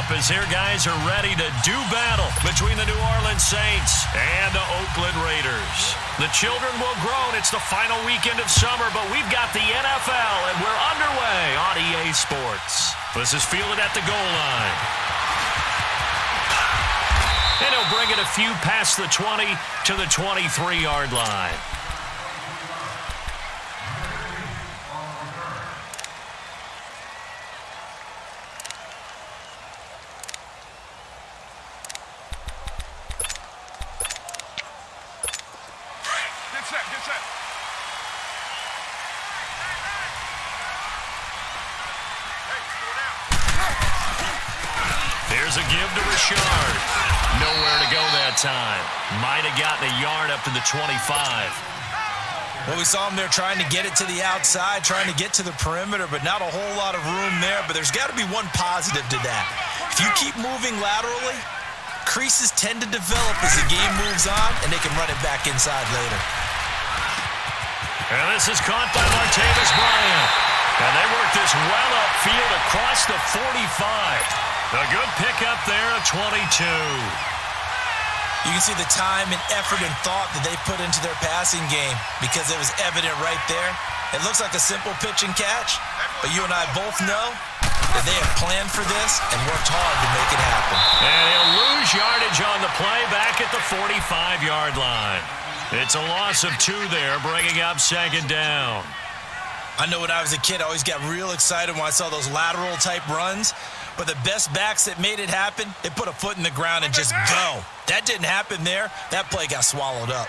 up as their guys are ready to do battle between the New Orleans Saints and the Oakland Raiders. The children will groan. It's the final weekend of summer, but we've got the NFL, and we're underway on EA Sports. This is fielded at the goal line. And he'll bring it a few past the 20 to the 23-yard line. There's a give to Richard. Nowhere to go that time. Might have gotten a yard up to the 25. Well, we saw him there trying to get it to the outside, trying to get to the perimeter, but not a whole lot of room there. But there's got to be one positive to that. If you keep moving laterally, creases tend to develop as the game moves on, and they can run it back inside later. And this is caught by Martavis Bryant. And they work this well upfield across the 45. A good pickup there at 22. You can see the time and effort and thought that they put into their passing game because it was evident right there. It looks like a simple pitch and catch, but you and I both know that they have planned for this and worked hard to make it happen. And he'll lose yardage on the play back at the 45-yard line. It's a loss of 2 there, bringing up second down. I know when I was a kid, I always got real excited when I saw those lateral-type runs. But the best backs that made it happen, they put a foot in the ground and just go. That didn't happen there. That play got swallowed up.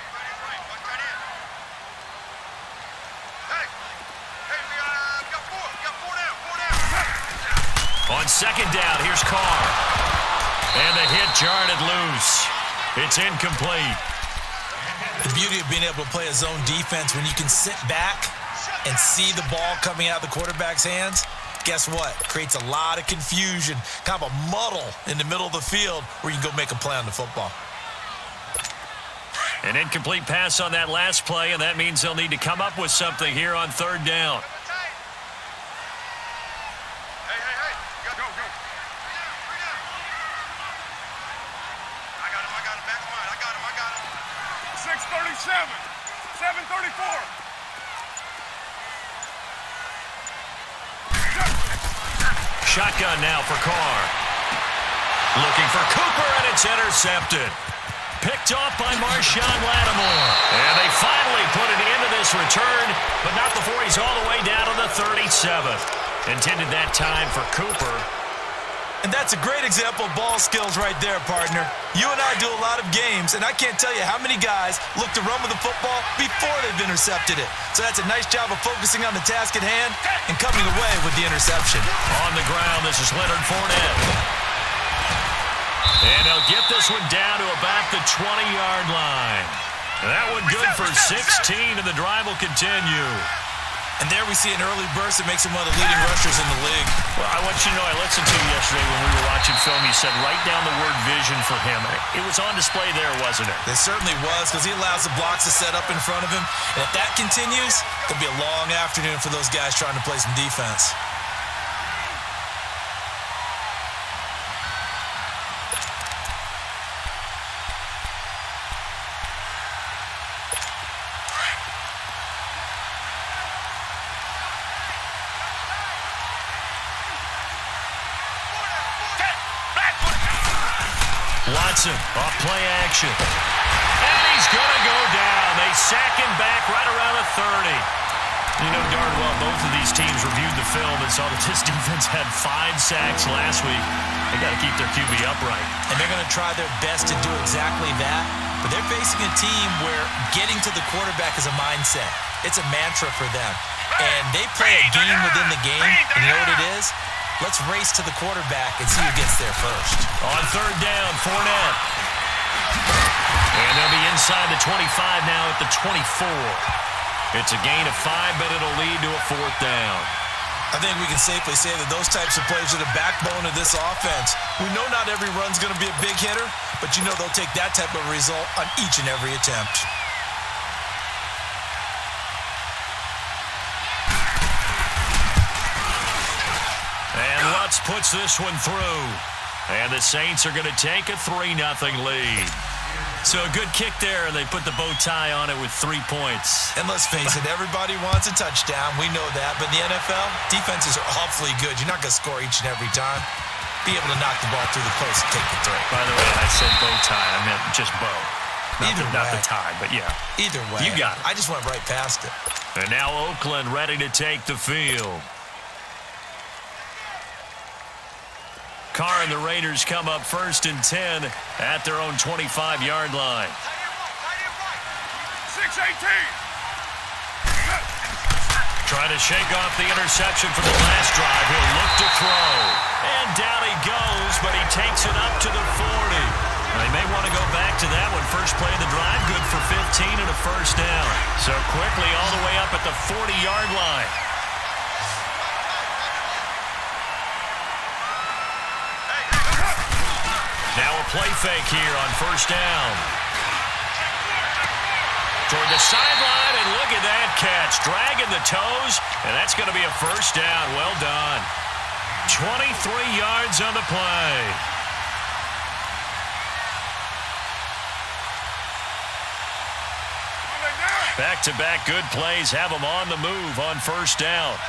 On second down, here's Carr. And the hit jarred it loose. It's incomplete. The beauty of being able to play a zone defense when you can sit back and see the ball coming out of the quarterback's hands, guess what? Creates a lot of confusion, kind of a muddle in the middle of the field where you can go make a play on the football. An incomplete pass on that last play, and that means they'll need to come up with something here on third down. Shotgun now for Carr. Looking for Cooper, and it's intercepted. Picked off by Marshawn Lattimore. And they finally put it into this return, but not before he's all the way down to the 37th. Intended that time for Cooper. And that's a great example of ball skills right there, partner. You and I do a lot of games, and I can't tell you how many guys look to run with the football before they've intercepted it. So that's a nice job of focusing on the task at hand and coming away with the interception. On the ground, this is Leonard Fournette. And they'll get this one down to about the 20-yard line. That one good for 16, and the drive will continue. And there we see an early burst that makes him one of the leading rushers in the league. Well, I want you to know, I listened to you yesterday when we were watching film. You said write down the word vision for him. It was on display there, wasn't it? It certainly was, because he allows the blocks to set up in front of him. And if that continues, it'll be a long afternoon for those guys trying to play some defense. Watson off play action. And he's going to go down. They sack him back right around the 30. You know darn well both of these teams reviewed the film and saw that this defense had 5 sacks last week. They got to keep their QB upright. And they're going to try their best to do exactly that. But they're facing a team where getting to the quarterback is a mindset. It's a mantra for them. And they play a game within the game. And you know what it is? Let's race to the quarterback and see who gets there first. On third down, Fournette. And they'll be inside the 25 now at the 24. It's a gain of 5, but it'll lead to a 4th down. I think we can safely say that those types of plays are the backbone of this offense. We know not every run's going to be a big hitter, but you know they'll take that type of result on each and every attempt. And Lutz puts this one through. And the Saints are going to take a 3-0 lead. So a good kick there, and they put the bow tie on it with 3 points. And let's face it, everybody wants a touchdown. We know that. But in the NFL, defenses are awfully good. You're not going to score each and every time. Be able to knock the ball through the post and take the 3. By the way, I said bow tie. I meant just bow. Not the tie, but yeah. Either way. You got it. I just went right past it. And now Oakland ready to take the field. Carr and the Raiders come up 1st and 10 at their own 25-yard line. 6-18. Trying to shake off the interception from the last drive. He'll look to throw. And down he goes, but he takes it up to the 40. They may want to go back to that one. First play of the drive, good for 15 and a first down. So quickly all the way up at the 40-yard line. Now a play fake here on first down. Toward the sideline, and look at that catch. Dragging the toes, and that's going to be a first down. Well done. 23 yards on the play. Back-to-back good plays have them on the move on first down.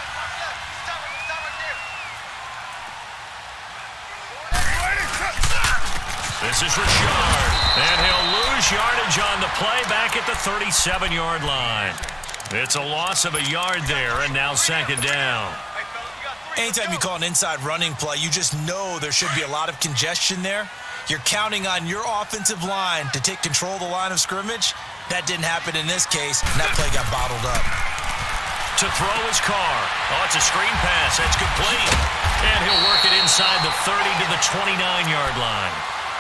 This is Richard, and he'll lose yardage on the play back at the 37-yard line. It's a loss of a yard there, and now second down. Anytime you call an inside running play, you just know there should be a lot of congestion there. You're counting on your offensive line to take control of the line of scrimmage. That didn't happen in this case, and that play got bottled up. To throw his Carr. Oh, it's a screen pass. That's complete. And he'll work it inside the 30 to the 29-yard line.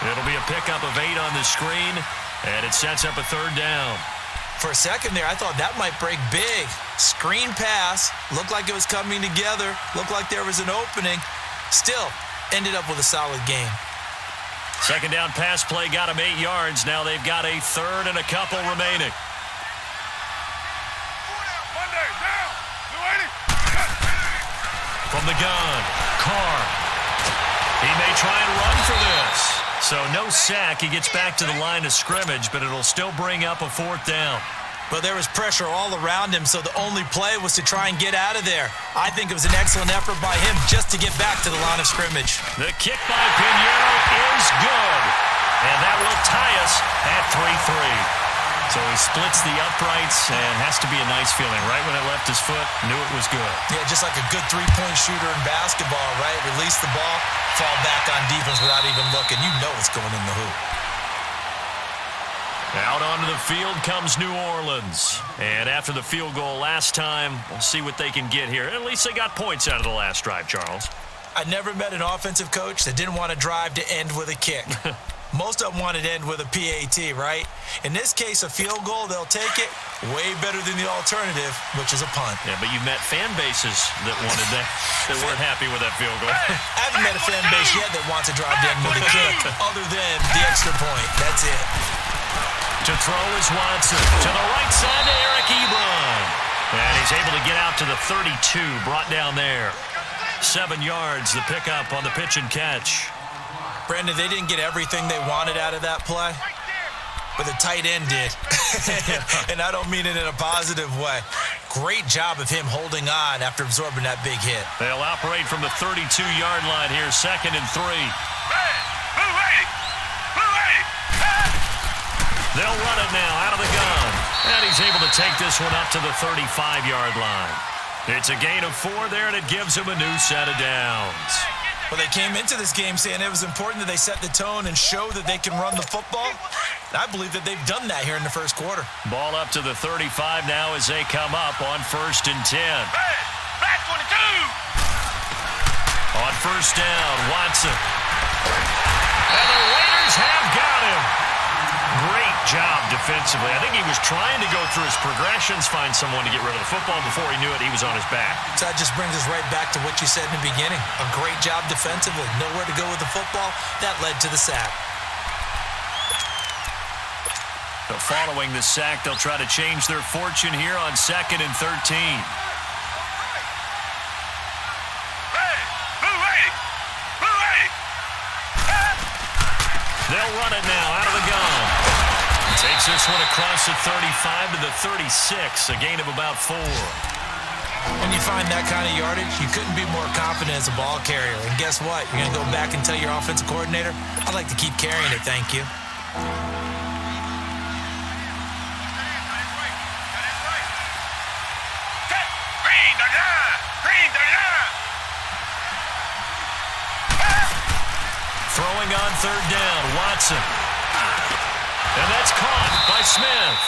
It'll be a pickup of 8 on the screen, and it sets up a third down. For a second there, I thought that might break big. Screen pass, looked like it was coming together, looked like there was an opening. Still, ended up with a solid game. Second down pass play got him 8 yards. Now they've got a third and a couple remaining. From the gun, Carr. He may try and run for this. So no sack. He gets back to the line of scrimmage, but it'll still bring up a fourth down. But there was pressure all around him, so the only play was to try and get out of there. I think it was an excellent effort by him just to get back to the line of scrimmage. The kick by Pinheiro is good. And that will tie us at 3-3. So he splits the uprights and has to be a nice feeling. Right when it left his foot, knew it was good. Yeah, just like a good three-point shooter in basketball, right? Release the ball, fall back on defense without even looking. You know it's going in the hoop. Out onto the field comes New Orleans. And after the field goal last time, we'll see what they can get here. At least they got points out of the last drive, Charles. I never met an offensive coach that didn't want to drive to end with a kick. Most of them wanted to end with a PAT, right? In this case, a field goal, they'll take it. Way better than the alternative, which is a punt. Yeah, but you met fan bases that wanted that, that weren't happy with that field goal. I haven't met a fan base yet that wants to drive to end with a kick, other than the extra point. That's it. To throw is Watson. To the right side to Eric Ebron. And he's able to get out to the 32, brought down there. 7 yards, the pickup on the pitch and catch. Brandon, they didn't get everything they wanted out of that play, but the tight end did. And I don't mean it in a positive way. Great job of him holding on after absorbing that big hit. They'll operate from the 32-yard line here, 2nd and 3. They'll run it now out of the gun. And he's able to take this one up to the 35-yard line. It's a gain of 4 there, and it gives him a new set of downs. Well, they came into this game saying it was important that they set the tone and show that they can run the football. And I believe that they've done that here in the first quarter. Ball up to the 35 now as they come up on 1st and 10. Back 22. On first down, Watson. And the Raiders have got him. Great job defensively. I think he was trying to go through his progressions, find someone to get rid of the football. Before he knew it, he was on his back. So that just brings us right back to what you said in the beginning. A great job defensively. Nowhere to go with the football. That led to the sack. So following the sack, they'll try to change their fortune here on 2nd and 13. They'll run it now out of the gun. Takes this one across the 35 to the 36, a gain of about 4. When you find that kind of yardage, you couldn't be more confident as a ball carrier. And guess what? You're going to go back and tell your offensive coordinator, I'd like to keep carrying it, thank you. Throwing on third down, Watson. And that's caught by Smith.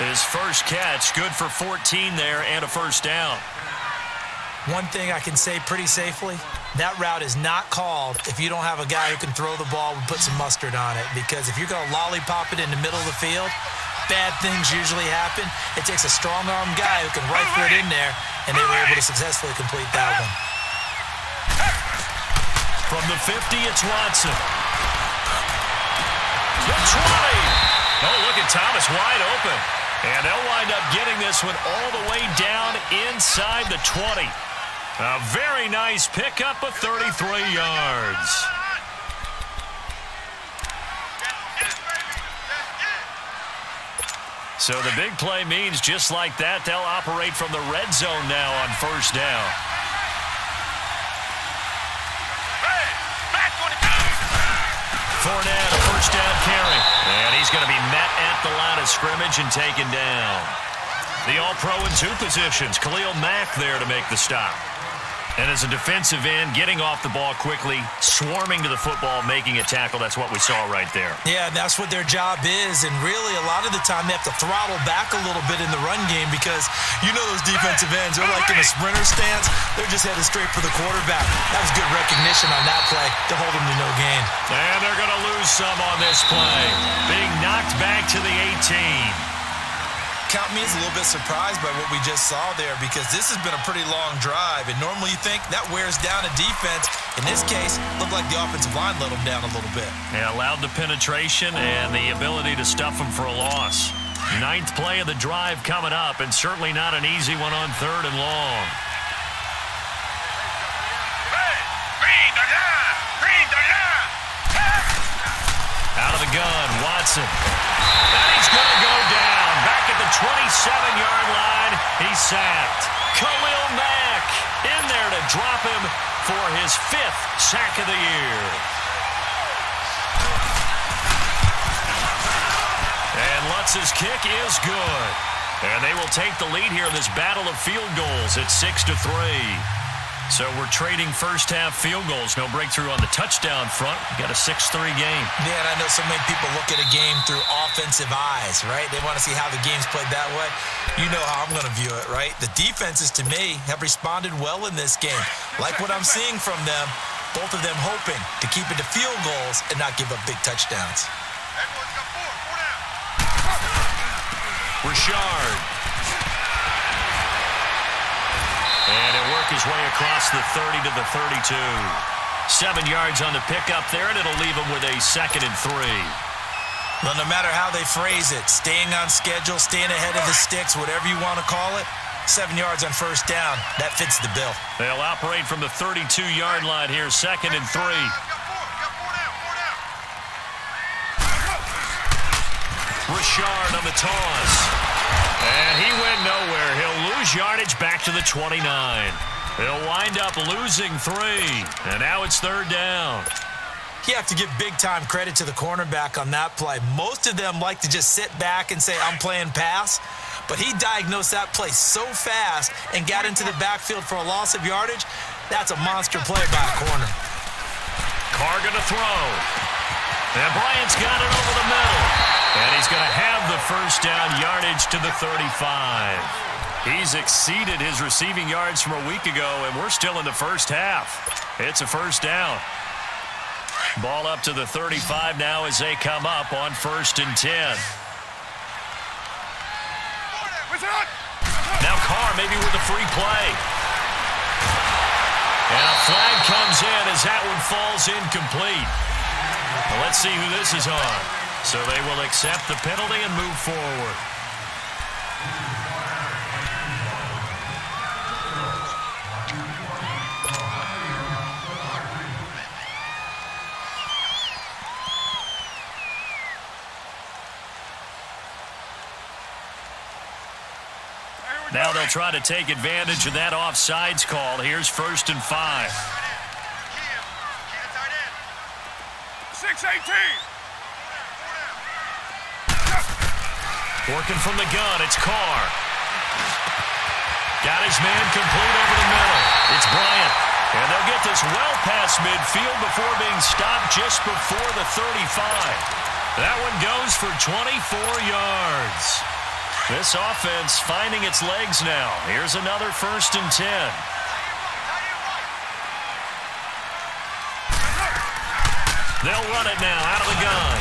His first catch, good for 14 there and a first down. One thing I can say pretty safely, that route is not called if you don't have a guy who can throw the ball and put some mustard on it. Because if you're going to lollipop it in the middle of the field, bad things usually happen. It takes a strong-arm guy who can rifle it in there, and they were able to successfully complete that one. From the 50, it's Watson. The 20. Oh, look at Thomas wide open. And they'll wind up getting this one all the way down inside the 20. A very nice pickup of 33 yards. So the big play means just like that, they'll operate from the red zone now on first down. Fournette, a first down carry. And he's going to be met at the line of scrimmage and taken down. The All-Pro in 2 positions. Khalil Mack there to make the stop. And as a defensive end, getting off the ball quickly, swarming to the football, making a tackle. That's what we saw right there. Yeah, that's what their job is. And really, a lot of the time, they have to throttle back a little bit in the run game because you know those defensive ends, they're like in a sprinter stance. They're just headed straight for the quarterback. That was good recognition on that play to hold them to no gain. And they're going to lose some on this play. Being knocked back to the 18. Count me as a little bit surprised by what we just saw there because this has been a pretty long drive, and normally you think that wears down a defense. In this case, looked like the offensive line let them down a little bit. Yeah, allowed the penetration and the ability to stuff them for a loss. 9th play of the drive coming up, and certainly not an easy one on 3rd and long. Out of the gun, Watson. And he's going to go down. Back at the 27-yard line, he's sacked. Khalil Mack in there to drop him for his 5th sack of the year. And Lutz's kick is good. And they will take the lead here in this battle of field goals at 6-3. So we're trading first-half field goals. No breakthrough on the touchdown front. We got a 6-3 game. Yeah, and I know so many people look at a game through offensive eyes, right? They want to see how the game's played that way. You know how I'm going to view it, right? The defenses, to me, have responded well in this game. Like what I'm seeing from them, both of them hoping to keep it to field goals and not give up big touchdowns. Richard. And he'll work his way across the 30 to the 32. 7 yards on the pickup there, and it'll leave him with a 2nd and 3. Well, no matter how they phrase it, staying on schedule, staying ahead of the sticks, whatever you want to call it, 7 yards on first down, that fits the bill. They'll operate from the 32-yard line here, 2nd and 3. Richard on the toss. And he went nowhere. He'll lose yardage back to the 29. He'll wind up losing 3. And now it's 3rd down. You have to give big-time credit to the cornerback on that play. Most of them like to just sit back and say, I'm playing pass. But he diagnosed that play so fast and got into the backfield for a loss of yardage. That's a monster play by a corner. Carr going to throw. And Bryant's got it over the middle. And he's going to have the first down yardage to the 35. He's exceeded his receiving yards from a week ago, and we're still in the first half. It's a first down. Ball up to the 35 now as they come up on 1st and 10. Now Carr maybe with a free play. And a flag comes in as that one falls incomplete. Well, let's see who this is on. So they will accept the penalty and move forward. Now they'll try to take advantage of that offsides call. Here's 1st and 5. 6-18. Working from the gun, it's Carr. Got his man complete over the middle. It's Bryant. And they'll get this well past midfield before being stopped just before the 35. That one goes for 24 yards. This offense finding its legs now. Here's another 1st and 10. They'll run it now out of the gun.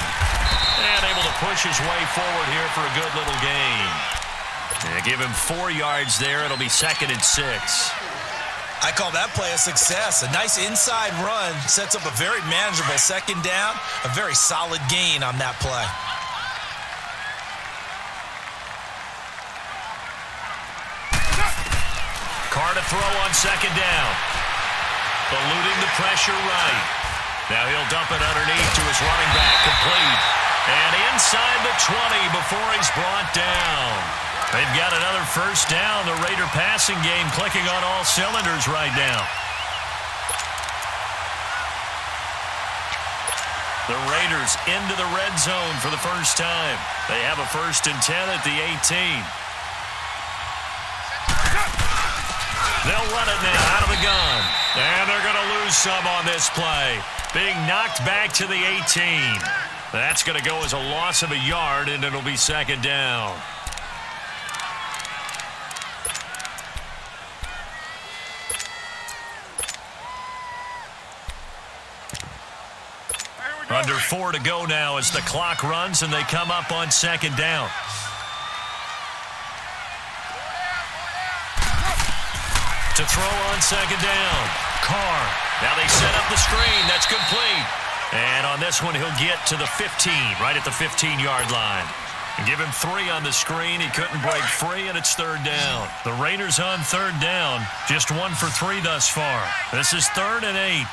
And able to push his way forward here for a good little gain. And give him 4 yards there. It'll be 2nd and 6. I call that play a success. A nice inside run sets up a very manageable 2nd down. A very solid gain on that play. Carr to throw on 2nd down. Eluding the pressure right. Now he'll dump it underneath to his running back. Complete. And inside the 20 before he's brought down. They've got another 1st down. The Raider passing game clicking on all cylinders right now. The Raiders into the red zone for the first time. They have a 1st and 10 at the 18. They'll run it now out of the gun. And they're going to lose some on this play. Being knocked back to the 18. That's going to go as a loss of a yard, and it'll be 2nd down. Under 4 to go now as the clock runs, and they come up on 2nd down. To throw on 2nd down. Carr. Now they set up the screen. That's complete. And on this one, he'll get to the 15, right at the 15-yard line. And give him 3 on the screen. He couldn't break free, and it's 3rd down. The Raiders on 3rd down. Just 1 for 3 thus far. This is 3rd and 8.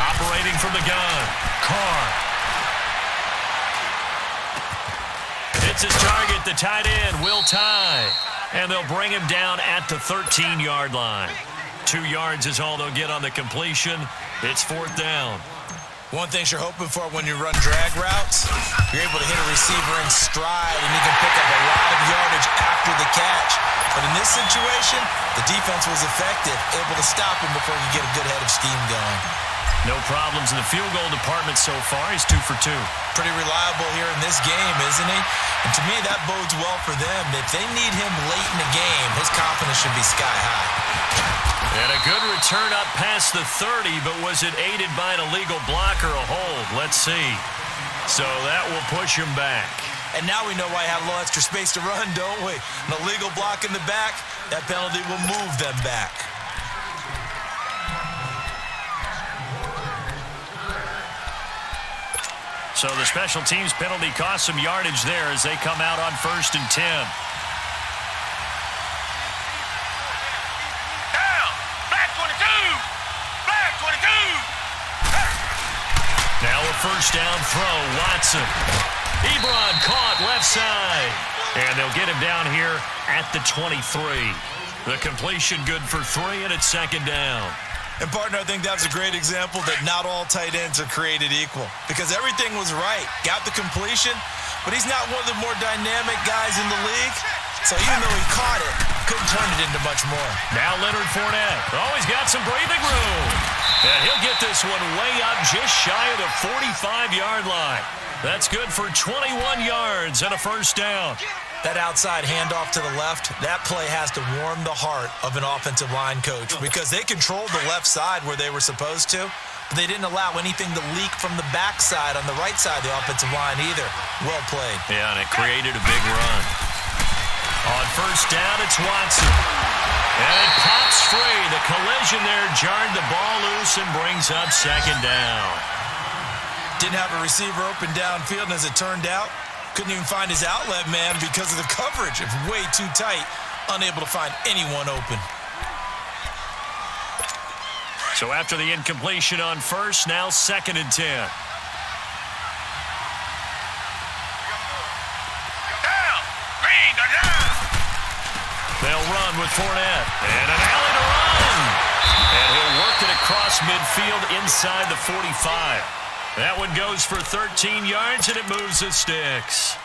Operating from the gun. Carr. It's his target, the tight end, Will Tye. And they'll bring him down at the 13-yard line. 2 yards is all they'll get on the completion. It's 4th down. One thing you're hoping for when you run drag routes, you're able to hit a receiver in stride, and you can pick up a lot of yardage after the catch. But in this situation, the defense was effective, able to stop him before he could get a good head of steam going. No problems in the field goal department so far. He's 2 for 2. Pretty reliable here in this game, isn't he? And to me, that bodes well for them. If they need him late in the game, his confidence should be sky high. And a good return up past the 30, but was it aided by an illegal block or a hold? Let's see. So that will push him back. And now we know why I have a little extra space to run, don't we? An illegal block in the back, that penalty will move them back. So the special teams penalty cost some yardage there as they come out on 1st and 10. Down. Flag 22. Flag 22. Now a 1st down throw. Watson. Ebron caught left side. And they'll get him down here at the 23. The completion good for 3, and it's 2nd down. And, partner, I think that was a great example that not all tight ends are created equal. Because everything was right. Got the completion, but he's not one of the more dynamic guys in the league. So even though he caught it, couldn't turn it into much more. Now Leonard Fournette. Oh, he's got some breathing room. And he'll get this one way up just shy of the 45-yard line. That's good for 21 yards and a 1st down. That outside handoff to the left, that play has to warm the heart of an offensive line coach because they controlled the left side where they were supposed to, but they didn't allow anything to leak from the backside on the right side of the offensive line either. Well played. Yeah, and it created a big run. On 1st down, it's Watson. And it pops free. The collision there jarred the ball loose and brings up 2nd down. Didn't have a receiver open downfield, and as it turned out, couldn't even find his outlet man because of the coverage. It's way too tight, unable to find anyone open. So after the incompletion on 1st, now 2nd and 10. Down. Green. with Fournette. And an alley to run. And he'll work it across midfield inside the 45. That one goes for 13 yards, and it moves the sticks.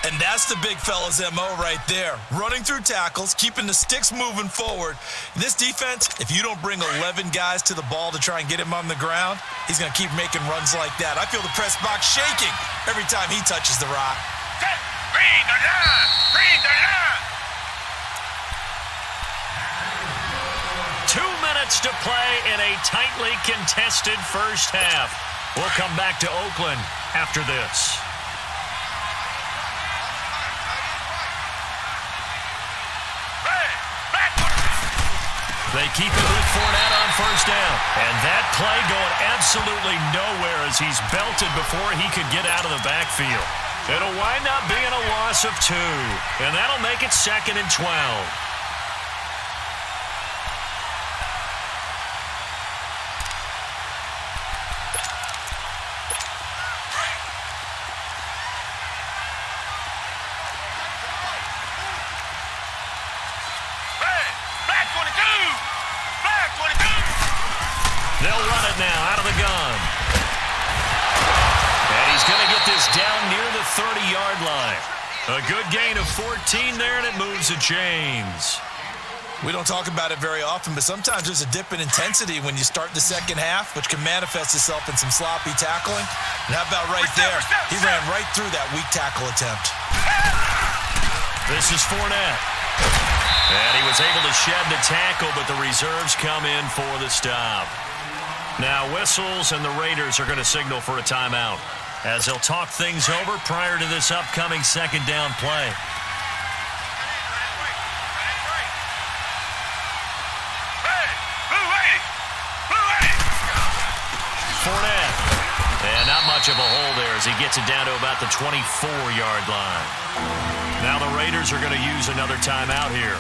And that's the big fella's MO right there. Running through tackles, keeping the sticks moving forward. This defense, if you don't bring 11 guys to the ball to try and get him on the ground, he's going to keep making runs like that. I feel the press box shaking every time he touches the rock. Bring the line! Bring the line! 2 minutes to play in a tightly contested first half. We'll come back to Oakland after this. They keep it with Fournette on first down. And that play going absolutely nowhere as he's belted before he could get out of the backfield. It'll wind up being a loss of 2. And that'll make it 2nd and 12. They'll run it now out of the gun. And he's going to get this down near the 30-yard line. A good gain of 14 there, and it moves the chains. We don't talk about it very often, but sometimes there's a dip in intensity when you start the second half, which can manifest itself in some sloppy tackling. And how about right there? He ran right through that weak tackle attempt. This is Fournette. And he was able to shed the tackle, but the reserves come in for the stop. Now whistles, and the Raiders are going to signal for a timeout as they'll talk things over prior to this upcoming second down play. Fournette. And not much of a hole there as he gets it down to about the 24-yard line. Now the Raiders are going to use another timeout here.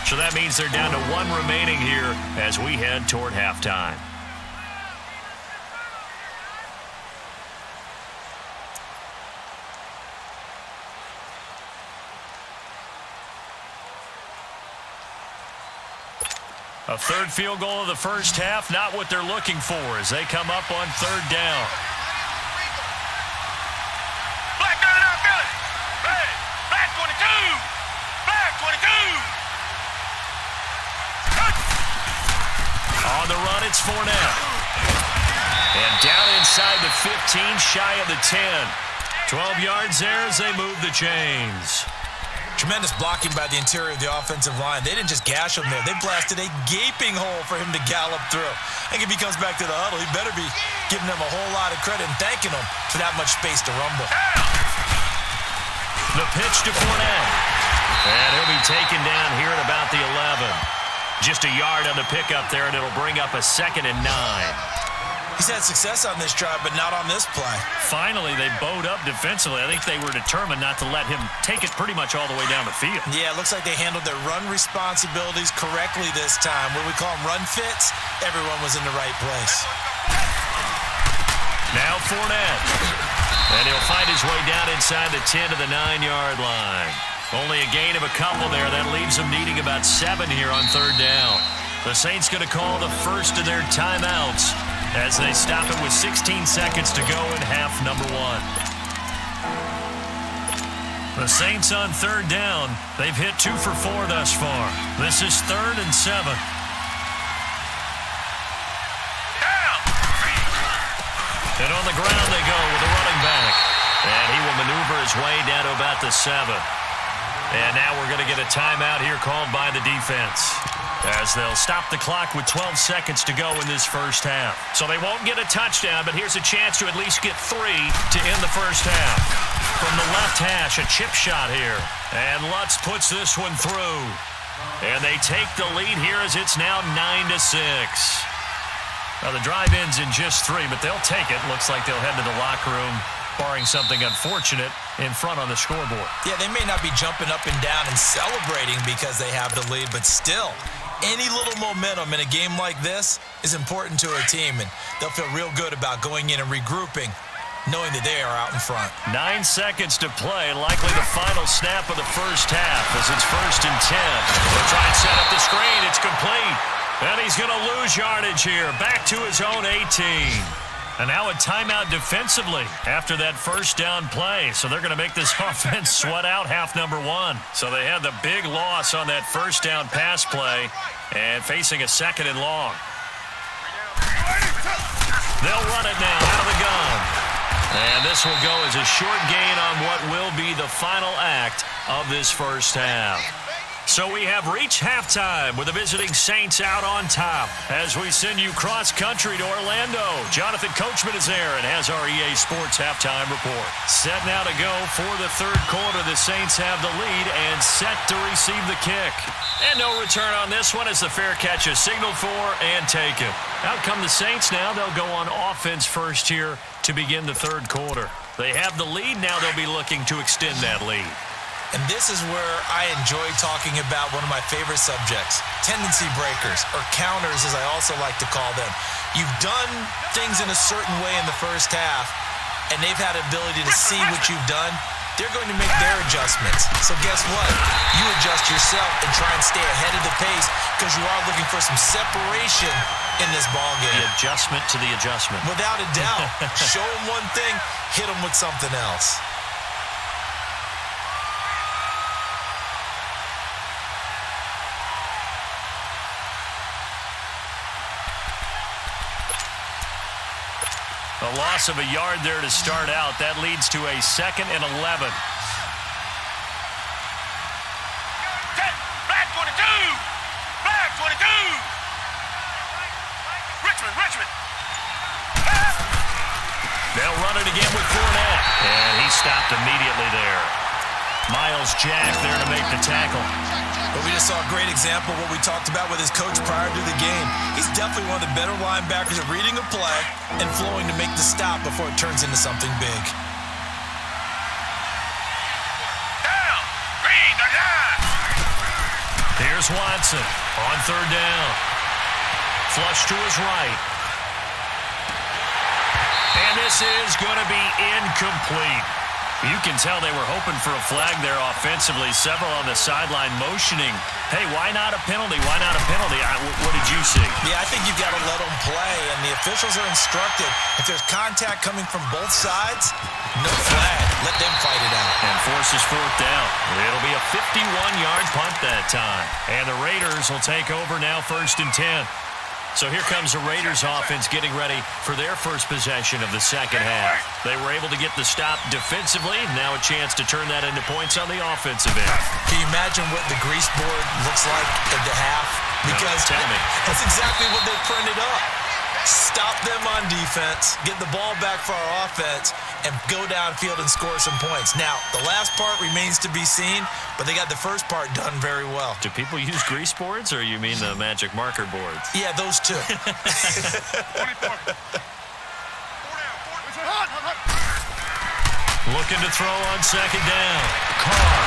So that means they're down to 1 remaining here as we head toward halftime. A third field goal of the first half, not what they're looking for as they come up on third down. Black got it out, Billy. Hey, Black 22. Black 22. On the run, it's Fournette. And down inside the 15, shy of the 10. 12 yards there as they move the chains. Tremendous blocking by the interior of the offensive line. They didn't just gash him there. They blasted a gaping hole for him to gallop through. I think if he comes back to the huddle, he better be giving them a whole lot of credit and thanking them for that much space to rumble. The pitch to Fournette. And he'll be taken down here at about the 11. Just a yard on the pickup there, and it'll bring up a 2nd and 9. He's had success on this drive, but not on this play. Finally, they bowed up defensively. I think they were determined not to let him take it pretty much all the way down the field. Yeah, it looks like they handled their run responsibilities correctly this time. What we call them run fits, everyone was in the right place. Now Fournette. And he'll find his way down inside the 10 to the 9-yard line. Only a gain of a couple there. That leaves them needing about 7 here on third down. The Saints going to call the first of their timeouts as they stop it with 16 seconds to go in half number 1. The Saints on third down. They've hit 2 for 4 thus far. This is 3rd and 7. And on the ground they go with a running back. And he will maneuver his way down to about the 7. And now we're going to get a timeout here called by the defense, as they'll stop the clock with 12 seconds to go in this first half. So they won't get a touchdown, but here's a chance to at least get 3 to end the first half. From the left hash, a chip shot here. And Lutz puts this one through. And they take the lead here as it's now 9-6. Now the drive ends in just 3, but they'll take it. Looks like they'll head to the locker room, barring something unfortunate in front on the scoreboard. Yeah, they may not be jumping up and down and celebrating because they have the lead, but still, any little momentum in a game like this is important to a team, and they'll feel real good about going in and regrouping knowing that they are out in front. 9 seconds to play, likely the final snap of the first half as it's 1st and 10. They'll try and set up the screen. It's complete. And he's going to lose yardage here. Back to his own 18. And now a timeout defensively after that first down play. So they're going to make this offense sweat out half number 1. So they had the big loss on that first down pass play and facing a 2nd and long. They'll run it now out of the gun. And this will go as a short gain on what will be the final act of this first half. So we have reached halftime with the visiting Saints out on top as we send you cross-country to Orlando. Jonathan Coachman is there and has our EA Sports halftime report. Set now to go for the third quarter. The Saints have the lead and set to receive the kick. And no return on this one as the fair catch is signaled for and taken. Out come the Saints now. They'll go on offense first here to begin the third quarter. They have the lead. Now they'll be looking to extend that lead. And this is where I enjoy talking about one of my favorite subjects, tendency breakers, or counters as I also like to call them. You've done things in a certain way in the first half, and they've had the ability to see what you've done. They're going to make their adjustments. So guess what? You adjust yourself and try and stay ahead of the pace because you are looking for some separation in this ballgame. The adjustment to the adjustment. Without a doubt. Show them one thing, hit them with something else. A loss of a yard there to start out. That leads to a 2nd and 11. Black 22! Black 22! Richmond! They'll run it again with Fournette. And he stopped immediately there. Miles Jack there to make the tackle. But we just saw a great example of what we talked about with his coach prior to the game. He's definitely one of the better linebackers at reading a play and flowing to make the stop before it turns into something big. Down! Green, they're down! Here's Watson on 3rd down. Flush to his right. And this is going to be incomplete. You can tell they were hoping for a flag there offensively. Several on the sideline motioning. Hey, why not a penalty? Why not a penalty? What did you see? Yeah, I think you've got to let them play, and the officials are instructed. If there's contact coming from both sides, no flag. Let them fight it out. And forces 4th down. It'll be a 51-yard punt that time. And the Raiders will take over now 1st and 10. So here comes the Raiders offense getting ready for their first possession of the second half. They were able to get the stop defensively. Now a chance to turn that into points on the offensive end. Can you imagine what the grease board looks like at the half? Because tell me. That's exactly what they printed up. Stop them on defense, get the ball back for our offense, and go downfield and score some points. Now, the last part remains to be seen, but they got the first part done very well. Do people use grease boards, or you mean the magic marker boards? Yeah, those two. Looking to throw on 2nd down. Carr.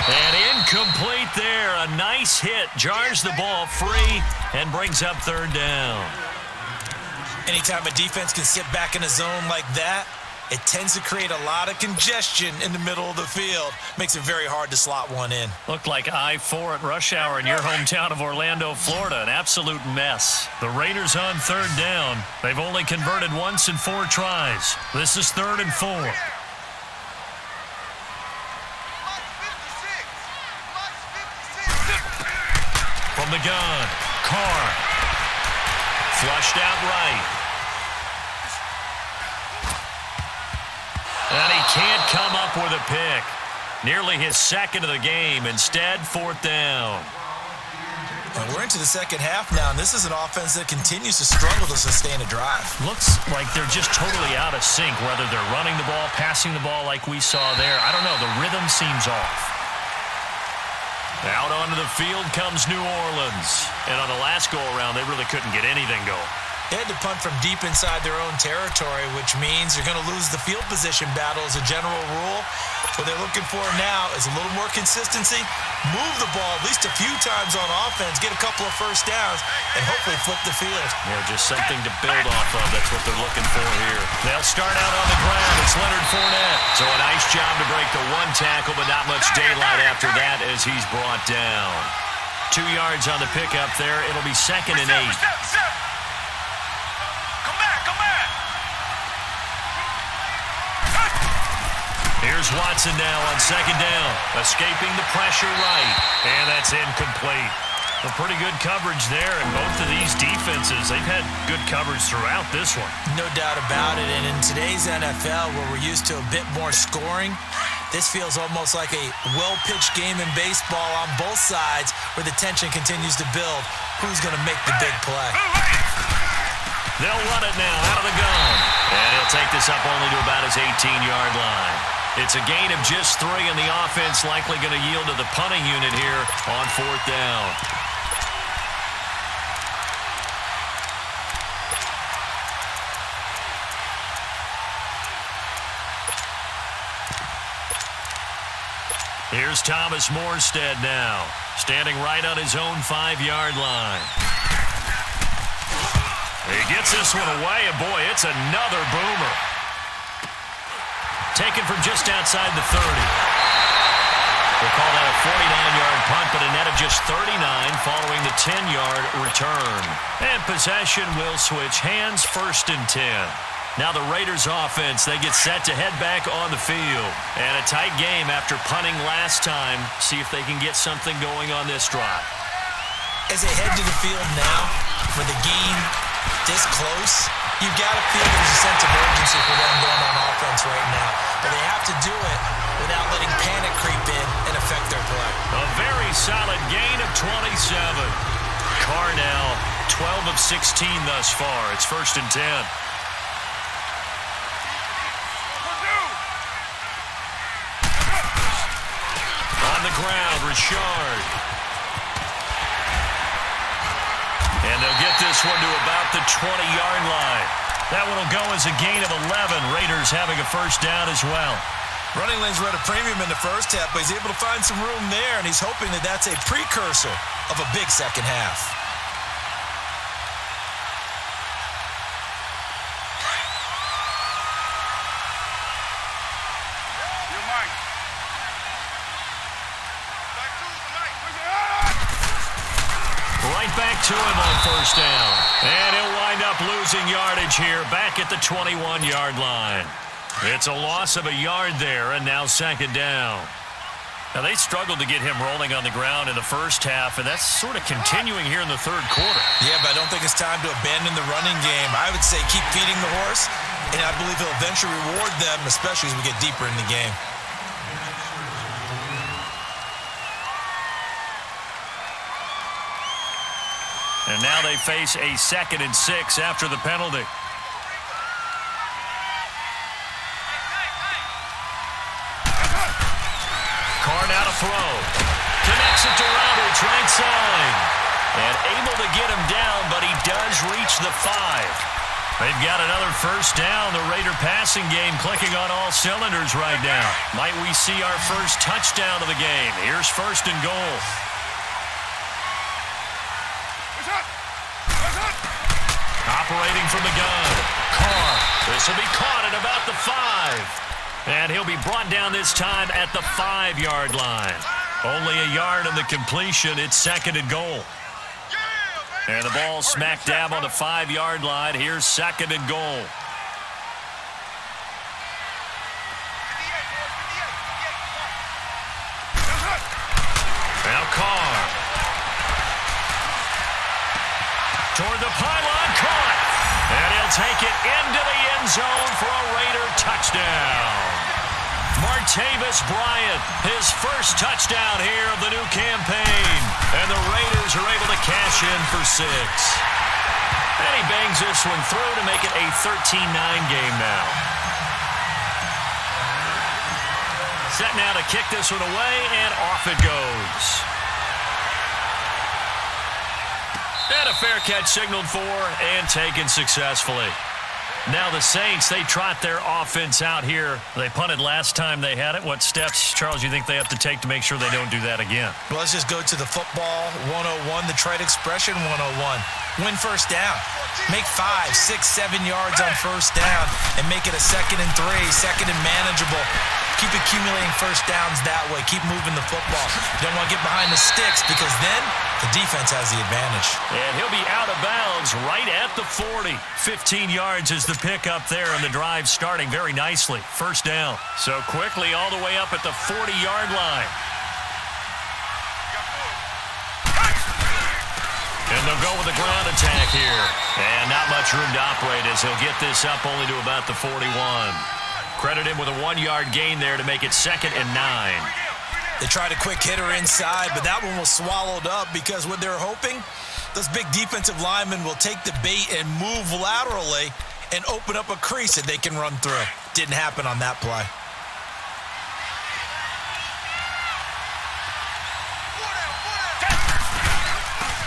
And incomplete there. A nice hit. Jars the ball free and brings up 3rd down. Anytime a defense can sit back in a zone like that, it tends to create a lot of congestion in the middle of the field. Makes it very hard to slot one in. Looked like I-4 at rush hour in your hometown of Orlando, Florida. An absolute mess. The Raiders on 3rd down. They've only converted once in 4 tries. This is 3rd and 4. From the gun, Carr. Flushed out right. And he can't come up with a pick. Nearly his 2nd of the game. Instead, 4th down. And we're into the second half now, and this is an offense that continues to struggle to sustain a drive. Looks like they're just totally out of sync, whether they're running the ball, passing the ball like we saw there. I don't know. The rhythm seems off. Out onto the field comes New Orleans. And on the last go-around, they really couldn't get anything going. They had to punt from deep inside their own territory, which means you're going to lose the field position battle as a general rule. What they're looking for now is a little more consistency, move the ball at least a few times on offense, get a couple of first downs, and hopefully flip the field. Yeah, just something to build off of. That's what they're looking for here. They'll start out on the ground. It's Leonard Fournette. So a nice job to break the one tackle, but not much daylight after that as he's brought down. 2 yards on the pickup there. It'll be 2nd and 8. Here's Watson now on 2nd down. Escaping the pressure right. And that's incomplete. A pretty good coverage there, and both of these defenses, they've had good coverage throughout this one. No doubt about it, and in today's NFL, where we're used to a bit more scoring, this feels almost like a well-pitched game in baseball on both sides where the tension continues to build. Who's going to make the big play? They'll run it now out of the gun. And he'll take this up only to about his 18-yard line. It's a gain of just 3, and the offense likely going to yield to the punting unit here on 4th down. Here's Thomas Morstead now, standing right on his own 5-yard line. He gets this one away, and boy, it's another boomer. Taken from just outside the 30. We'll call that a 49-yard punt, but a net of just 39 following the 10-yard return. And possession will switch hands, 1st and 10. Now the Raiders offense, they get set to head back on the field. And a tight game after punting last time. See if they can get something going on this drive. As they head to the field now, for the game this close, you've got to feel there's a sense of urgency for them going on offense right now. But they have to do it without letting panic creep in and affect their play. A very solid gain of 27. Carr now 12 of 16 thus far. It's 1st and 10. On the ground, Richard. And they'll get this one to about the 20-yard line. That one will go as a gain of 11. Raiders having a first down as well. Running lanes were at a premium in the first half, but he's able to find some room there, and he's hoping that that's a precursor of a big second half. Right back to him on first down. And he'll wind up losing yardage here back at the 21-yard line. It's a loss of a yard there, and now 2nd down. Now, they struggled to get him rolling on the ground in the first half, and that's sort of continuing here in the 3rd quarter. Yeah, but I don't think it's time to abandon the running game. I would say keep feeding the horse, and I believe he'll eventually reward them, especially as we get deeper in the game. And now they face a 2nd and 6 after the penalty. Carr now to throw. Connects it to Roberts, right side. And able to get him down, but he does reach the 5. They've got another first down. The Raider passing game clicking on all cylinders right now. Might we see our first touchdown of the game? Here's 1st and goal. Operating from the gun. Carr. This will be caught at about the 5. And he'll be brought down this time at the 5-yard line. Only a yard on the completion. It's 2nd and goal. And the ball smack dab on the 5-yard line. Here's 2nd and goal. Now Carr. Toward the pylon, caught. And he'll take it into the end zone for a Raider touchdown. Martavis Bryant, his first touchdown here of the new campaign. And the Raiders are able to cash in for 6. And he bangs this one through to make it a 13-9 game now. Set now to kick this one away, and off it goes. And a fair catch signaled for and taken successfully. Now the Saints, they trot their offense out here. They punted last time they had it. What steps, Charles, you think they have to take to make sure they don't do that again? Well, let's just go to the football 101, the trade expression 101. Win first down. Make 5, 6, 7 yards on first down and make it a 2nd and 3, 2nd and manageable. Keep accumulating first downs that way. Keep moving the football. You don't want to get behind the sticks because then the defense has the advantage. And he'll be out of bounds right at the 40. 15 yards is the pickup there, and the drive starting very nicely. First down. So quickly all the way up at the 40-yard line. And they'll go with the ground attack here. And not much room to operate as he'll get this up only to about the 41. Credit him with a 1-yard gain there to make it 2nd and 9. They tried a quick hitter inside, but that one was swallowed up because what they're hoping, those big defensive linemen will take the bait and move laterally and open up a crease that they can run through. Didn't happen on that play.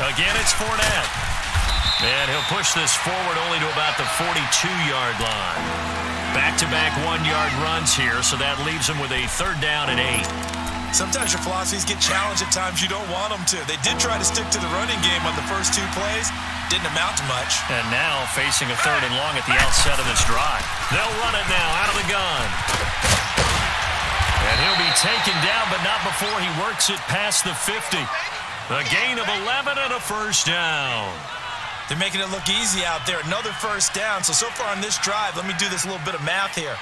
Again, it's Fournette. And he'll push this forward only to about the 42-yard line. Back-to-back 1-yard runs here, so that leaves him with a 3rd down and 8. Sometimes your philosophies get challenged at times you don't want them to. They did try to stick to the running game on the first 2 plays. Didn't amount to much. And now facing a 3rd and long at the outset of this drive. They'll run it now out of the gun. And he'll be taken down, but not before he works it past the 50. A gain of 11 and a first down. They're making it look easy out there. Another first down. So far on this drive, let me do this little bit of math here.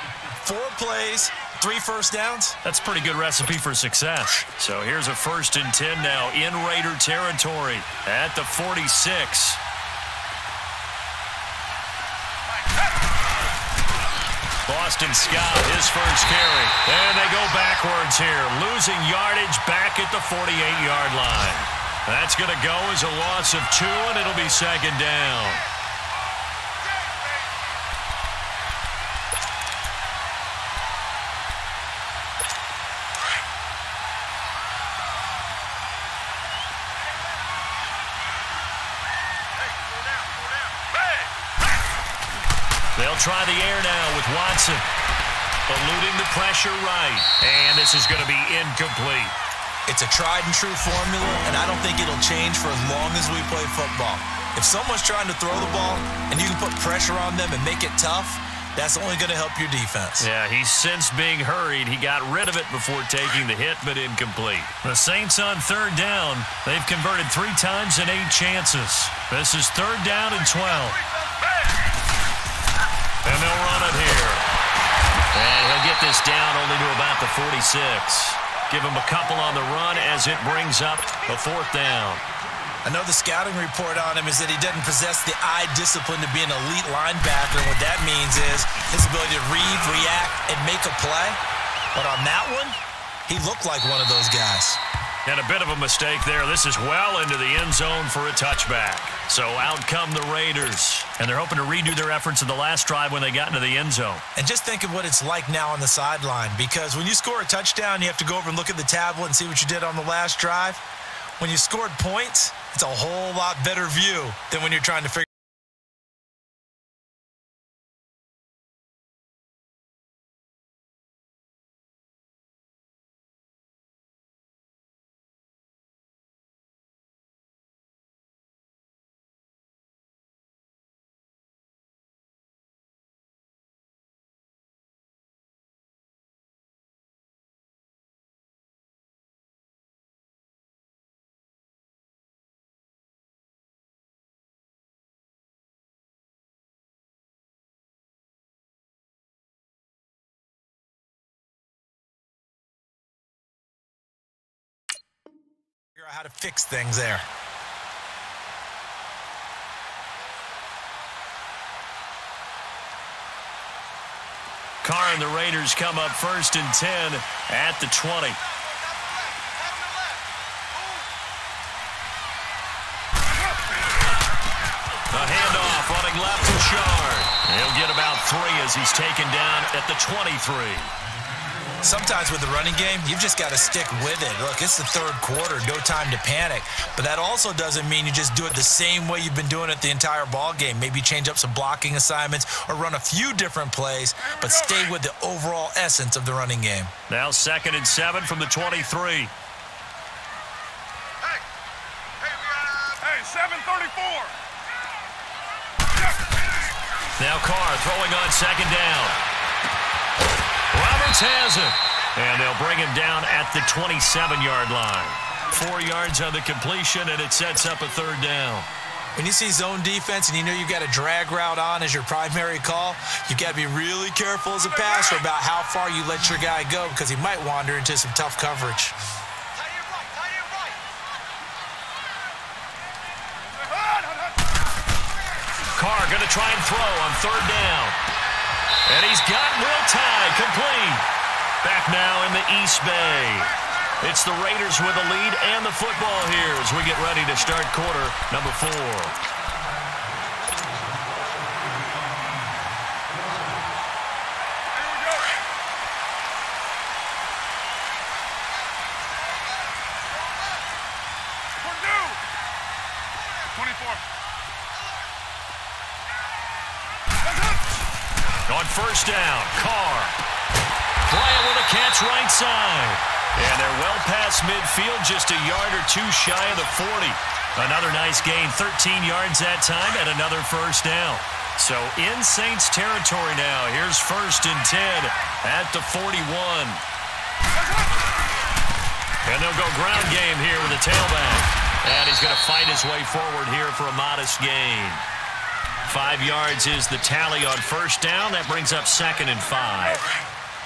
4 plays, 3 first downs. That's a pretty good recipe for success. So here's a 1st and 10 now in Raider territory at the 46. Boston Scott, his first carry. And they go backwards here, losing yardage back at the 48-yard line. That's going to go as a loss of 2, and it'll be 2nd down. They'll try the air now with Watson. Eluding the pressure right. And this is going to be incomplete. It's a tried-and-true formula, and I don't think it'll change for as long as we play football. If someone's trying to throw the ball and you can put pressure on them and make it tough, that's only going to help your defense. Yeah, he's since being hurried. He got rid of it before taking the hit, but incomplete. The Saints on 3rd down. They've converted 3 times and 8 chances. This is 3rd down and 12. And they'll run it here. And he'll get this down only to about the 46. Give him a couple on the run as it brings up a 4th down. I know the scouting report on him is that he doesn't possess the eye discipline to be an elite linebacker. And what that means is his ability to read, react, and make a play. But on that one, he looked like one of those guys. And a bit of a mistake there. This is well into the end zone for a touchback. So out come the Raiders. And they're hoping to redo their efforts in the last drive when they got into the end zone. And just think of what it's like now on the sideline. Because when you score a touchdown, you have to go over and look at the tablet and see what you did on the last drive. When you scored points, it's a whole lot better view than when you're trying to figure out how to fix things there. Carr and the Raiders come up 1st and 10 at the 20. A handoff running left to Shard. He'll get about 3 as he's taken down at the 23. Sometimes with the running game, you've just got to stick with it. Look, it's the third quarter, no time to panic. But that also doesn't mean you just do it the same way you've been doing it the entire ball game. Maybe change up some blocking assignments or run a few different plays, but stay with the overall essence of the running game. Now 2nd and 7 from the 23. Hey, 7:34. Now Carr throwing on 2nd down. Roberts has it. And they'll bring him down at the 27-yard line. 4 yards on the completion, and it sets up a 3rd down. When you see zone defense and you know you've got a drag route on as your primary call, you've got to be really careful as a passer about how far you let your guy go because he might wander into some tough coverage. Carr going to try and throw on 3rd down. And he's got Will Tye complete. Back now in the East Bay. It's the Raiders with the lead and the football here as we get ready to start quarter number 4. On 1st down, Carr. Bryant with a catch right side. And they're well past midfield, just a yard or 2 shy of the 40. Another nice gain, 13 yards that time, and another 1st down. So in Saints territory now. Here's 1st and 10 at the 41. And they'll go ground game here with a tailback. And he's going to fight his way forward here for a modest gain. 5 yards is the tally on 1st down. That brings up 2nd and 5.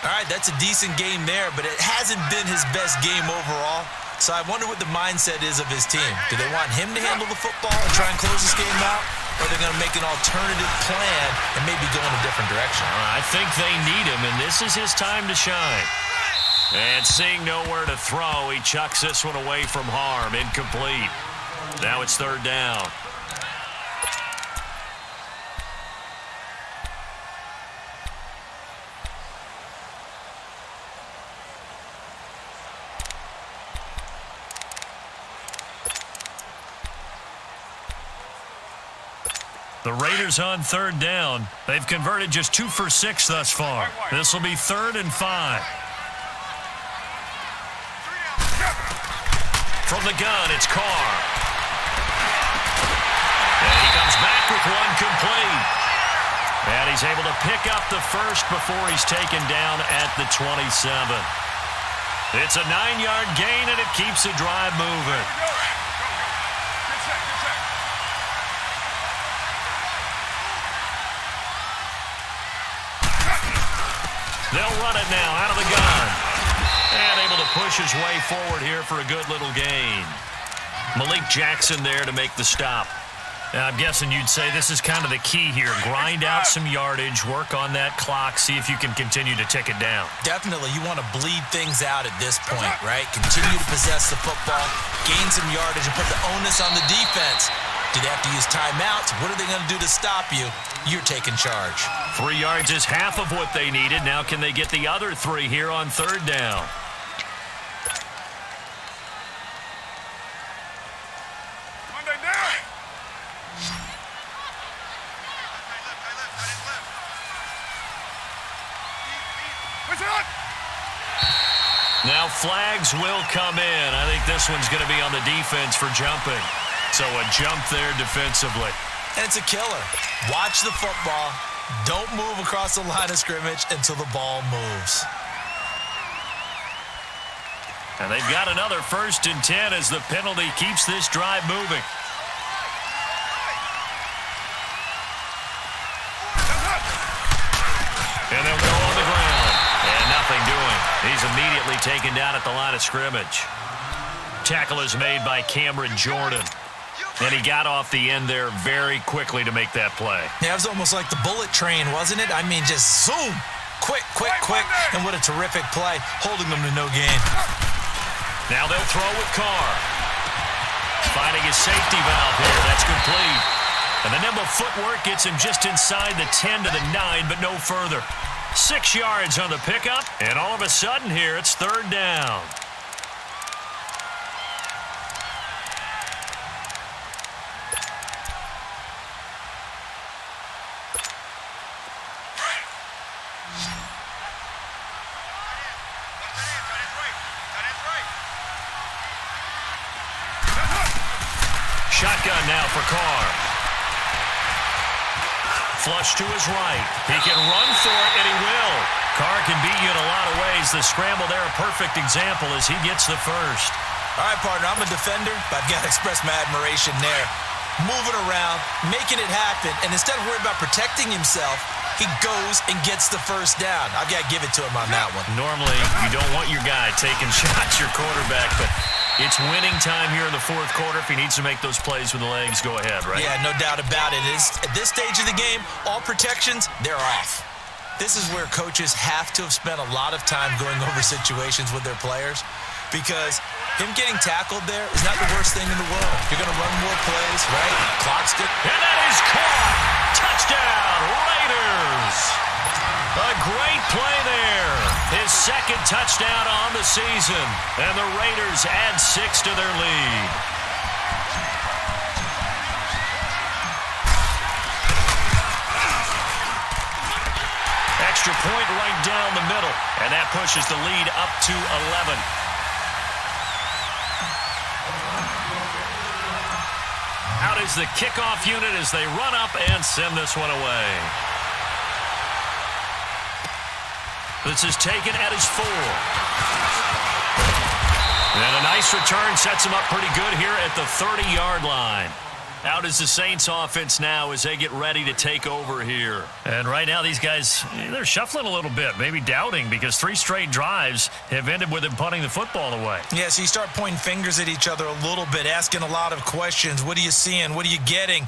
All right, that's a decent game there, but it hasn't been his best game overall. So I wonder what the mindset is of his team. Do they want him to handle the football and try and close this game out? Or are they going to make an alternative plan and maybe go in a different direction? I think they need him, and this is his time to shine. And seeing nowhere to throw, he chucks this one away from harm. Incomplete. Now it's 3rd down. The Raiders on 3rd down. They've converted just 2 for 6 thus far. This will be 3rd and 5. From the gun, it's Carr. And he comes back with one complete. And he's able to pick up the 1st before he's taken down at the 27. It's a 9-yard gain, and it keeps the drive moving. They'll run it now out of the gun. And able to push his way forward here for a good little gain. Malik Jackson there to make the stop. I'm guessing you'd say this is kind of the key here. Grind out some yardage, work on that clock, see if you can continue to tick it down. Definitely. You want to bleed things out at this point, right? Continue to possess the football, gain some yardage, and put the onus on the defense. Do they have to use timeouts? What are they going to do to stop you? You're taking charge. 3 yards is half of what they needed. Now can they get the other 3 here on 3rd down? Now flags will come in. I think this one's going to be on the defense for jumping. So a jump there defensively. And it's a killer. Watch the football. Don't move across the line of scrimmage until the ball moves. And they've got another 1st and 10 as the penalty keeps this drive moving. And they'll go on the ground. And nothing doing. He's immediately taken down at the line of scrimmage. Tackle is made by Cameron Jordan. And he got off the end there very quickly to make that play. Yeah, it was almost like the bullet train, wasn't it? I mean, just zoom. Quick, quick, quick. And what a terrific play, holding them to no gain. Now they'll throw with Carr. Finding his safety valve here. That's complete. And the nimble footwork gets him just inside the 10 to the 9, but no further. 6 yards on the pickup, and all of a sudden here, it's 3rd down. Shotgun now for Carr. Flush to his right. He can run for it, and he will. Carr can beat you in a lot of ways. The scramble there, a perfect example as he gets the first. All right, partner, I'm a defender, but I've got to express my admiration there. Moving around, making it happen, and instead of worrying about protecting himself, he goes and gets the first down. I've got to give it to him on that one. Normally, you don't want your guy taking shots, your quarterback, but it's winning time here in the 4th quarter. If he needs to make those plays with the legs, go ahead, right? Yeah, no doubt about it. At this stage of the game, all protections, they're off. This is where coaches have to have spent a lot of time going over situations with their players, because him getting tackled there is not the worst thing in the world. You're going to run more plays, right? Clock's good. And that is caught. Touchdown, Raiders. A great play there. His 2nd touchdown on the season. And the Raiders add 6 to their lead. Extra point right down the middle. And that pushes the lead up to 11. Out is the kickoff unit as they run up and send this one away. This is taken at his 4. And a nice return sets him up pretty good here at the 30-yard line. Out is the Saints offense now as they get ready to take over here. And right now these guys, they're shuffling a little bit, maybe doubting, because 3 straight drives have ended with them punting the football away. Yeah, so you start pointing fingers at each other a little bit, asking a lot of questions. What are you seeing? What are you getting?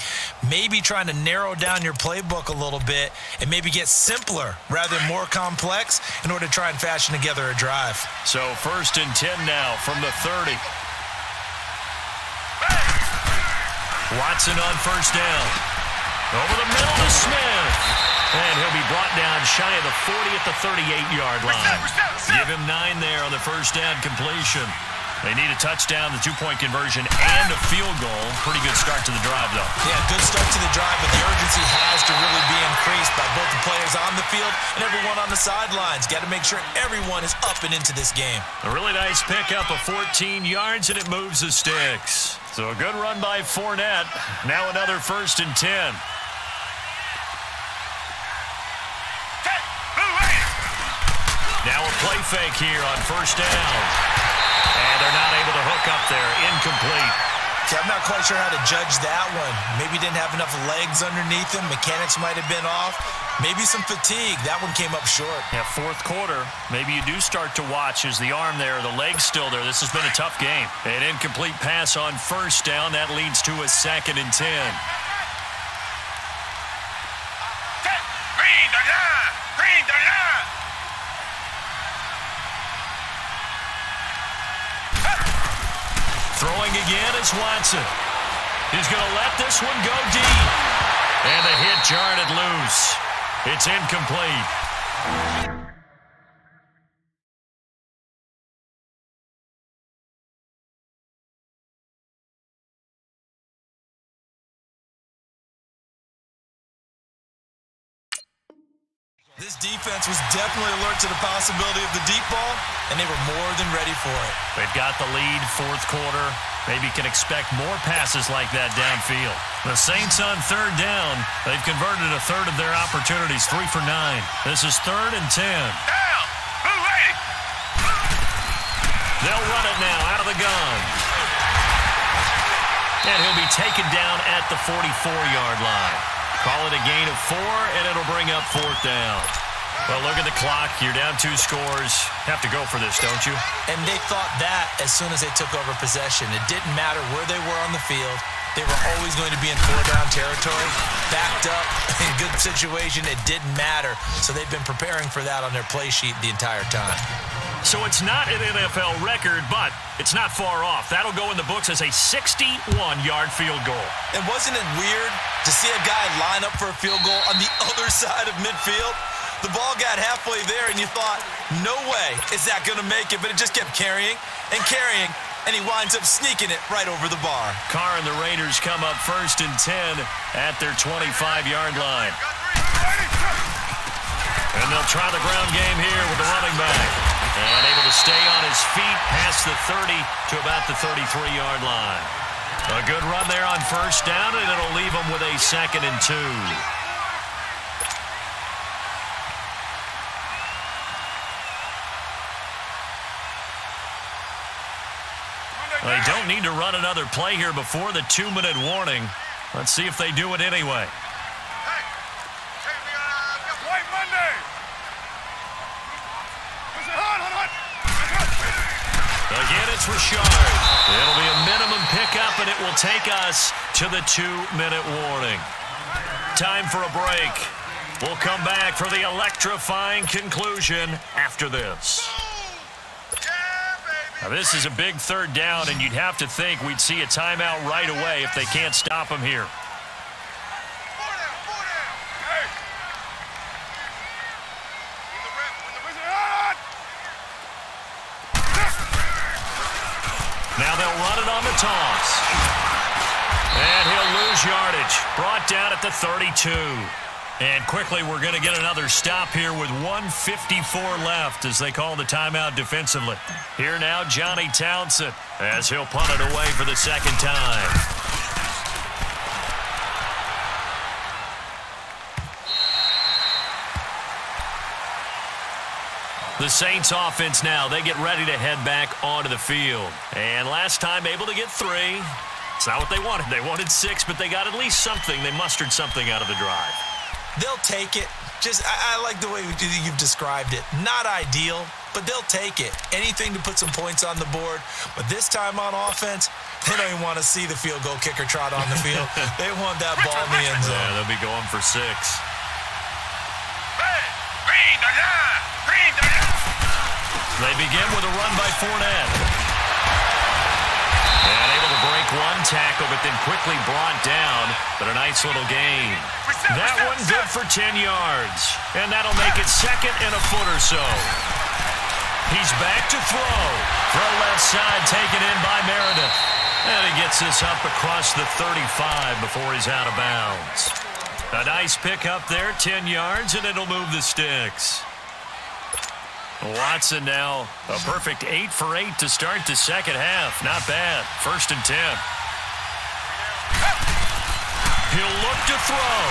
Maybe trying to narrow down your playbook a little bit and maybe get simpler rather than more complex in order to try and fashion together a drive. So 1st and 10 now from the 30. Watson on 1st down. Over the middle to Smith. And he'll be brought down shy of the 40 at the 38-yard line. Give him 9 there on the 1st down completion. They need a touchdown, the 2-point conversion, and a field goal. Pretty good start to the drive, though. Yeah, good start to the drive, but the urgency has to really be increased by both the players on the field and everyone on the sidelines. Got to make sure everyone is up and into this game. A really nice pickup of 14 yards, and it moves the sticks. So a good run by Fournette. Now another 1st and 10. Now a play fake here on 1st down. And they're not able to hook up there. Incomplete. Okay, I'm not quite sure how to judge that one. Maybe didn't have enough legs underneath him. Mechanics might have been off. Maybe some fatigue. That one came up short. Yeah, 4th quarter. Maybe you do start to watch as the arm there, the leg's still there. This has been a tough game. An incomplete pass on 1st down. That leads to a 2nd and 10. Throwing again is Watson. He's going to let this one go deep. And the hit jarred it loose. It's incomplete. This defense was definitely alert to the possibility of the deep ball, and they were more than ready for it. They've got the lead, 4th quarter. Maybe can expect more passes like that downfield. The Saints on 3rd down. They've converted a 1/3 of their opportunities, 3 for 9. This is 3rd and 10. Down! Move ready! They'll run it now out of the gun. And he'll be taken down at the 44-yard line. Call it a gain of 4, and it'll bring up 4th down. Well, look at the clock. You're down 2 scores. Have to go for this, don't you? And they thought that as soon as they took over possession. It didn't matter where they were on the field. They were always going to be in 4-down territory. Backed up, in good situation, it didn't matter. So they've been preparing for that on their play sheet the entire time. So it's not an NFL record, but it's not far off. That'll go in the books as a 61-yard field goal. And wasn't it weird to see a guy line up for a field goal on the other side of midfield? The ball got halfway there, and you thought, no way is that going to make it, but it just kept carrying and carrying, and he winds up sneaking it right over the bar. Carr and the Raiders come up 1st and 10 at their 25-yard line. And they'll try the ground game here with the running back. And able to stay on his feet past the 30 to about the 33-yard line. A good run there on 1st down, and it'll leave him with a 2nd and 2. They don't need to run another play here before the 2-minute warning. Let's see if they do it anyway. Again, it's Richard. It'll be a minimum pickup, and it will take us to the 2-minute warning. Time for a break. We'll come back for the electrifying conclusion after this. Now, this is a big 3rd down, and you'd have to think we'd see a timeout right away if they can't stop him here. Now they'll run it on the toss. And he'll lose yardage. Brought down at the 32. And quickly we're going to get another stop here with 1:54 left as they call the timeout defensively. Here now, Johnny Townsend as he'll punt it away for the 2nd time. The Saints offense now, they get ready to head back onto the field. And last time able to get 3. It's not what they wanted. They wanted 6, but they got at least something. They mustered something out of the drive. They'll take it. I like the way you've described it. Not ideal, but they'll take it. Anything to put some points on the board. But this time on offense, they don't even want to see the field goal kicker trot on the field. They want that ball in the end zone. Yeah, they'll be going for 6. They begin with a run by Fournette. And able to break one tackle, but then quickly brought down. But a nice little gain. That one good for 10 yards. And that'll make it 2nd and a foot or so. He's back to throw. Throw left side taken in by Meredith. And he gets this up across the 35 before he's out of bounds. A nice pick up there, 10 yards, and it'll move the sticks. Watson now, a perfect 8 for 8 to start the 2nd half. Not bad. 1st and 10. He'll look to throw.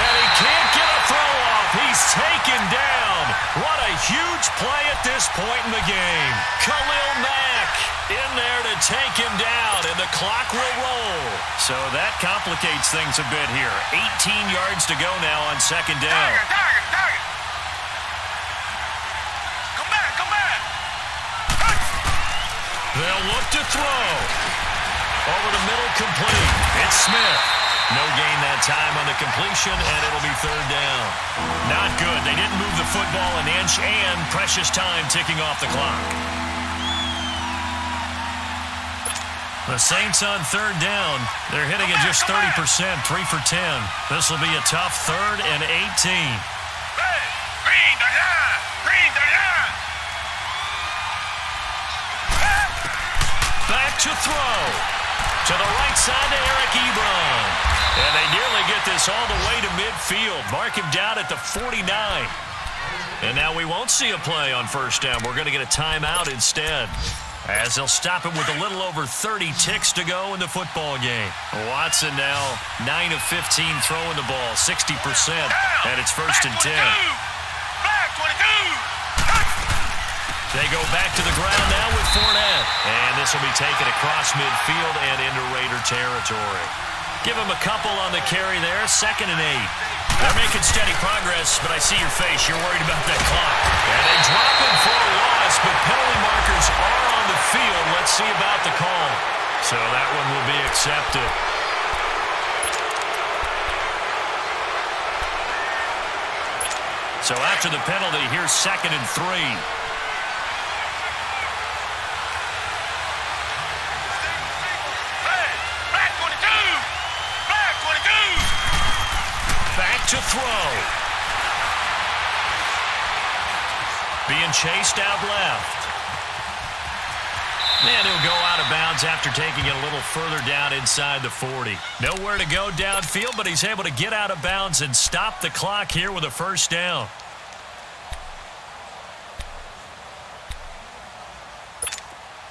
And he can't get a throw off. He's taken down. What a huge play at this point in the game. Khalil Mack in there to take him down, and the clock will roll. So that complicates things a bit here. 18 yards to go now on 2nd down. Target. They'll look to throw. Over the middle, complete. It's Smith. No gain that time on the completion, and it'll be 3rd down. Not good. They didn't move the football an inch, and precious time ticking off the clock. The Saints on 3rd down. They're hitting at just 30%, 3 for 10. This will be a tough 3rd and 18. Back to throw. To the right side to Eric Ebron. And they nearly get this all the way to midfield. Mark him down at the 49. And now we won't see a play on 1st down. We're going to get a timeout instead, as they'll stop it with a little over 30 ticks to go in the football game. Watson now 9 of 15 throwing the ball, 60%. And it's 1st and 10. They go back to the ground now with Fournette. And this will be taken across midfield and into Raider territory. Give him a couple on the carry there, 2nd and 8. They're making steady progress, but I see your face. You're worried about that clock. And they drop him for a loss, but penalty markers are on the field. Let's see about the call. So that one will be accepted. So after the penalty, here's 2nd and 3. Back to throw. Being chased out left. And he'll go out of bounds after taking it a little further down inside the 40. Nowhere to go downfield, but he's able to get out of bounds and stop the clock here with a first down.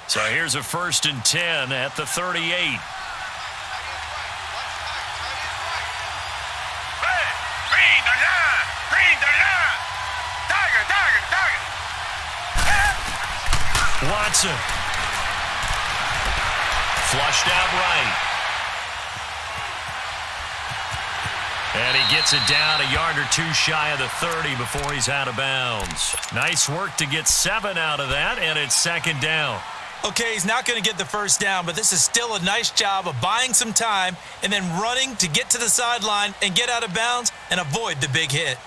So here's a 1st and 10 at the 38. Watson. Flushed out right. And he gets it down a yard or two shy of the 30 before he's out of bounds. Nice work to get 7 out of that, and it's 2nd down. Okay, he's not going to get the first down, but this is still a nice job of buying some time and then running to get to the sideline and get out of bounds and avoid the big hit.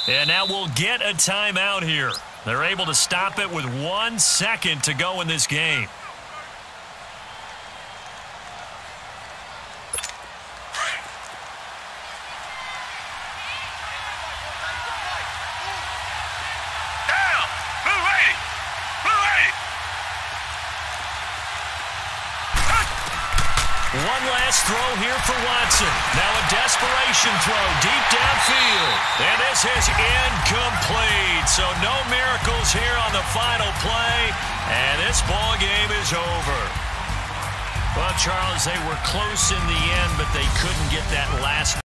And now we'll get a timeout here. They're able to stop it with 1 second to go in this game. One last throw here for Watson. Now a desperation throw deep downfield. And this is incomplete. So no miracles here on the final play. And this ball game is over. Well, Charles, they were close in the end, but they couldn't get that last